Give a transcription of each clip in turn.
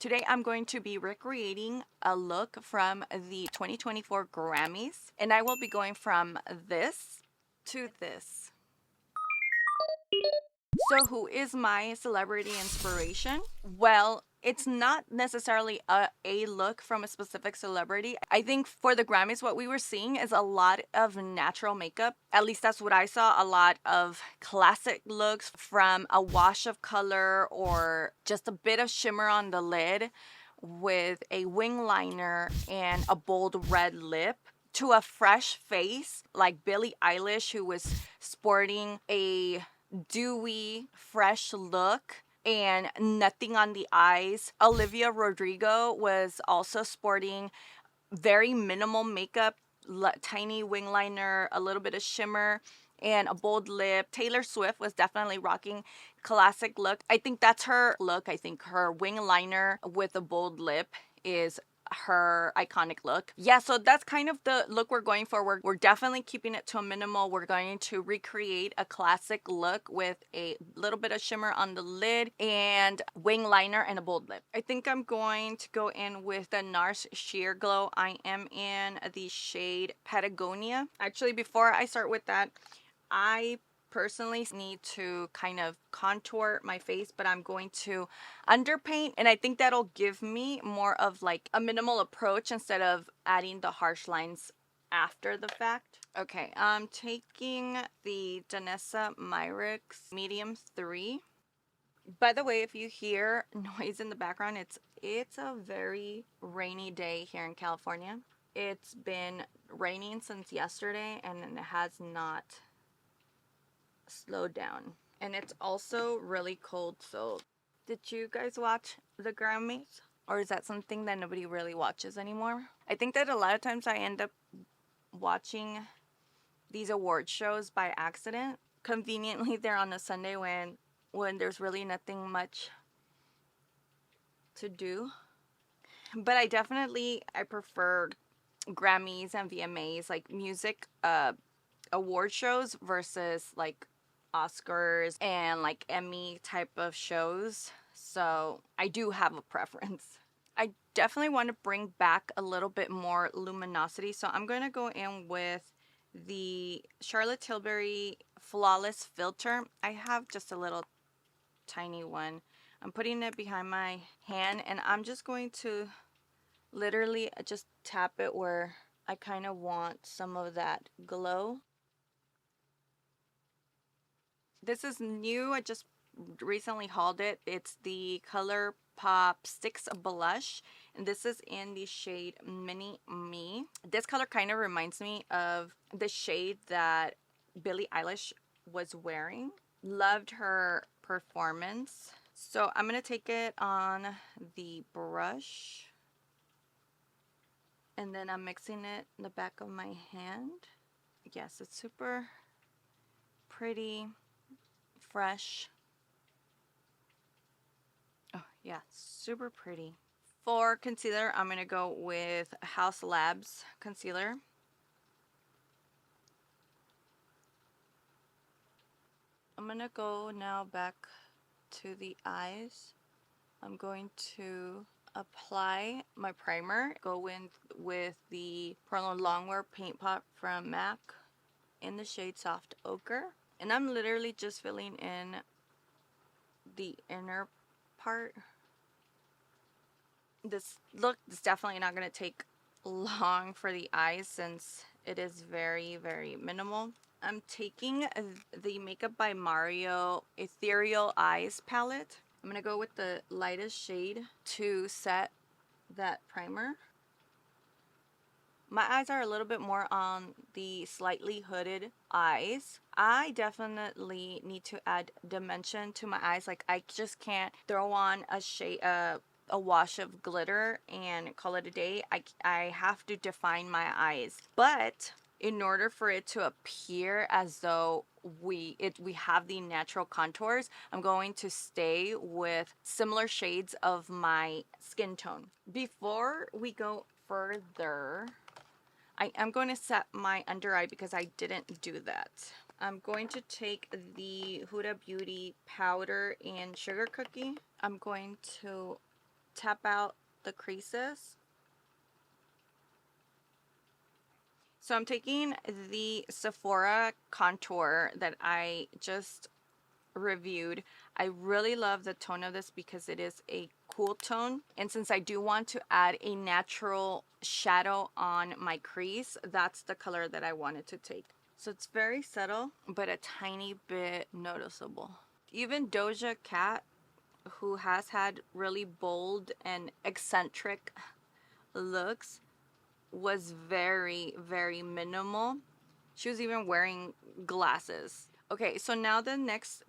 Today I'm going to be recreating a look from the 2024 Grammys, and I will be going from this to this. So who is my celebrity inspiration? Well, it's not necessarily a look from a specific celebrity. I think for the Grammys, what we were seeing is a lot of natural makeup. At least that's what I saw. A lot of classic looks, from a wash of color or just a bit of shimmer on the lid with a wing liner and a bold red lip, to a fresh face like Billie Eilish, who was sporting a dewy, fresh look and nothing on the eyes. Olivia Rodrigo was also sporting very minimal makeup, tiny wing liner, a little bit of shimmer, and a bold lip. Taylor Swift was definitely rocking classic look. I think that's her look. I think her wing liner with a bold lip is her iconic look. Yeah, so that's kind of the look we're going for. We're definitely keeping it to a minimal. We're going to recreate a classic look with a little bit of shimmer on the lid and wing liner and a bold lip. I think I'm going to go in with the NARS Sheer Glow. I am in the shade Patagonia. Actually, before I start with that, I personally need to kind of contour my face, but I'm going to underpaint, and I think that'll give me more of like a minimal approach instead of adding the harsh lines after the fact. Okay, I'm taking the Danessa Myricks Medium 3. By the way, if you hear noise in the background, it's a very rainy day here in California. It's been raining since yesterday and it has not slowed down, and it's also really cold. So did you guys watch the Grammys, or is that something that nobody really watches anymore? I think that a lot of times I end up watching these award shows by accident. Conveniently, they're on a Sunday when there's really nothing much to do. But I prefer Grammys and VMAs, like music award shows, versus like Oscars and like Emmy type of shows. So I do have a preference. I definitely want to bring back a little bit more luminosity. So I'm going to go in with the Charlotte Tilbury Flawless Filter. I have just a little tiny one. I'm putting it behind my hand, and I'm just going to literally just tap it where I kind of want some of that glow. This is new. I just recently hauled it. It's the ColourPop Sticks Blush, and this is in the shade Mini Me. This color kind of reminds me of the shade that Billie Eilish was wearing. Loved her performance. So I'm going to take it on the brush, and then I'm mixing it in the back of my hand. Yes, it's super pretty, fresh. Oh, yeah, super pretty. For concealer, I'm going to go with House Labs concealer. I'm going to go now back to the eyes. I'm going to apply my primer. Go in with the Pearl Longwear Paint Pot from MAC in the shade Soft Ochre. And I'm literally just filling in the inner part. This look is definitely not going to take long for the eyes since it is very, very minimal. I'm taking the Makeup by Mario Ethereal Eyes palette. I'm going to go with the lightest shade to set that primer. My eyes are a little bit more on the slightly hooded eyes. I definitely need to add dimension to my eyes. Like, I just can't throw on a shade, a wash of glitter and call it a day. I have to define my eyes. But in order for it to appear as though we have the natural contours, I'm going to stay with similar shades of my skin tone. Before we go further, I am going to set my under eye because I didn't do that. I'm going to take the Huda Beauty powder in Sugar Cookie. I'm going to tap out the creases. So I'm taking the Sephora contour that I just reviewed. I really love the tone of this because it is a cool tone, and since I do want to add a natural shadow on my crease, that's the color that I wanted to take. So it's very subtle but a tiny bit noticeable. Even Doja Cat, who has had really bold and eccentric looks, was very, very minimal. She was even wearing glasses. Okay, so now the next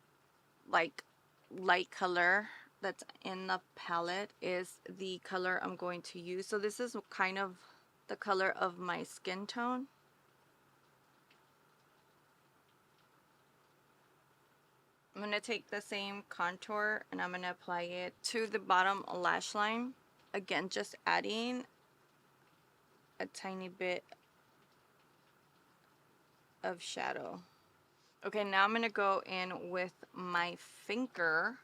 like light color that's in the palette is the color I'm going to use. So this is kind of the color of my skin tone. I'm going to take the same contour and I'm going to apply it to the bottom lash line. Again, just adding a tiny bit of shadow. Okay, now I'm going to go in with my finger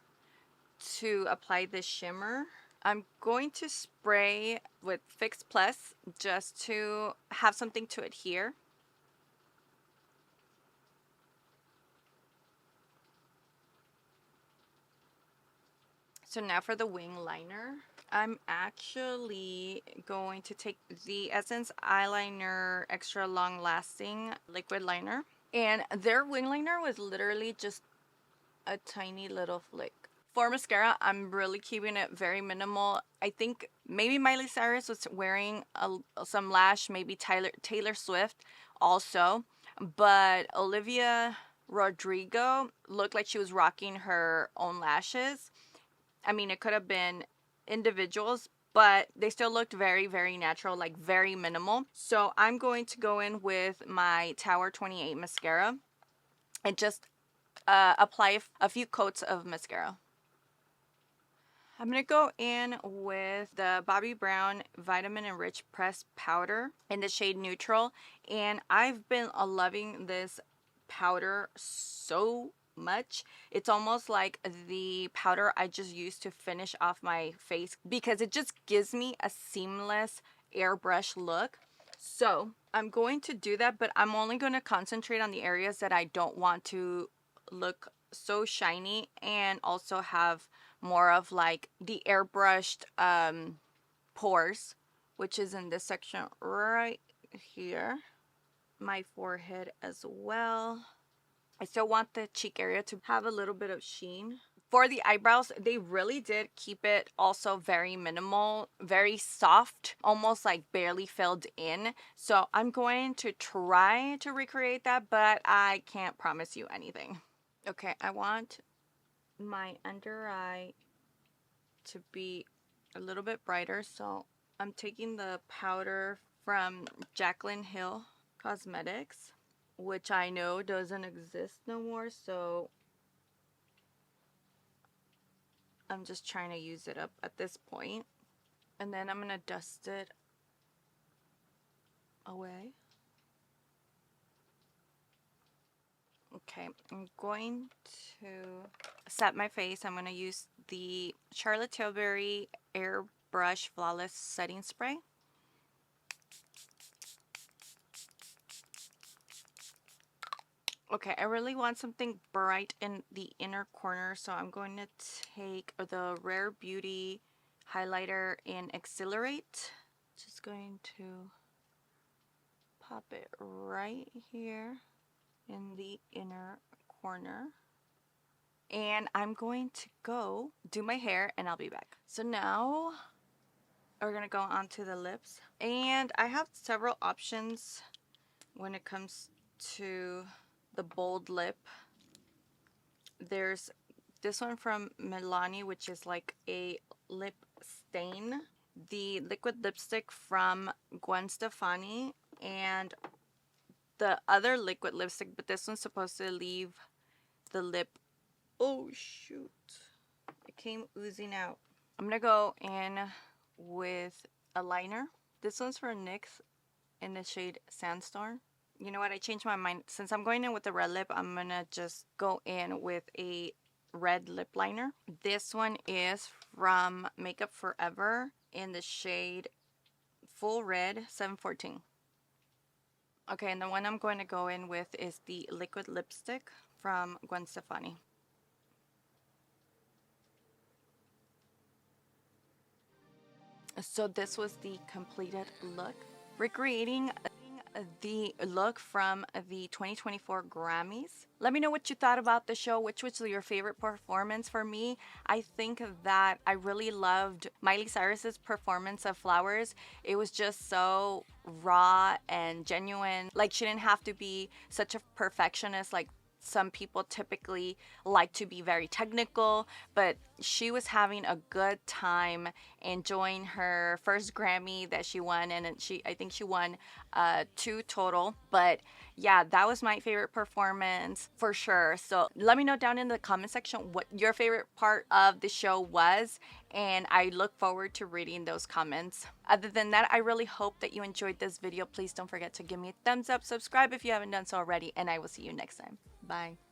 to apply the shimmer. I'm going to spray with Fix Plus just to have something to adhere. So now for the wing liner, I'm actually going to take the Essence Eyeliner Extra Long Lasting Liquid Liner. And their wing liner was literally just a tiny little flick. For mascara, I'm really keeping it very minimal. I think maybe Miley Cyrus was wearing some lash, maybe Taylor Swift also. But Olivia Rodrigo looked like she was rocking her own lashes. I mean, it could have been individuals, but they still looked very, very natural, like very minimal. So I'm going to go in with my Tower 28 mascara and just apply a few coats of mascara. I'm going to go in with the Bobbi Brown Vitamin Enriched Pressed Powder in the shade Neutral. And I've been loving this powder so much. It's almost like the powder I just used to finish off my face because it just gives me a seamless airbrush look. So I'm going to do that, but I'm only going to concentrate on the areas that I don't want to look so shiny and also have more of like the airbrushed pores, which is in this section right here. My forehead as well. I still want the cheek area to have a little bit of sheen. For the eyebrows, they really did keep it also very minimal, very soft, almost like barely filled in. So I'm going to try to recreate that, but I can't promise you anything. Okay, I want my under eye to be a little bit brighter, so I'm taking the powder from Jaclyn Hill Cosmetics, which I know doesn't exist no more, so I'm just trying to use it up at this point. And then I'm going to dust it away. Okay, I'm going to set my face. I'm going to use the Charlotte Tilbury Airbrush Flawless Setting Spray. Okay, I really want something bright in the inner corner, so I'm going to take the Rare Beauty highlighter in Accelerate. Just going to pop it right here in the inner corner. And I'm going to go do my hair and I'll be back. So now we're going to go on to the lips. And I have several options when it comes to the bold lip. There's this one from Milani, which is like a lip stain. The liquid lipstick from Gwen Stefani. And the other liquid lipstick, but this one's supposed to leave the lip. Oh shoot, it came oozing out. I'm gonna go in with a liner. This one's for NYX in the shade Sandstorm. You know what, I changed my mind. Since I'm going in with the red lip, I'm gonna just go in with a red lip liner. This one is from Makeup Forever in the shade Full Red 714. Okay, and the one I'm going to go in with is the liquid lipstick from Gwen Stefani. So this was the completed look, recreating the look from the 2024 Grammys. Let me know what you thought about the show, which was your favorite performance. For me, I think that I really loved Miley Cyrus's performance of Flowers. It was just so raw and genuine. Like, she didn't have to be such a perfectionist like some people typically like to be very technical, but she was having a good time enjoying her first Grammy that she won, and I think she won 2 total. But yeah, that was my favorite performance for sure. So let me know down in the comment section what your favorite part of the show was, and I look forward to reading those comments. Other than that, I really hope that you enjoyed this video. Please don't forget to give me a thumbs up, subscribe if you haven't done so already, and I will see you next time. Bye.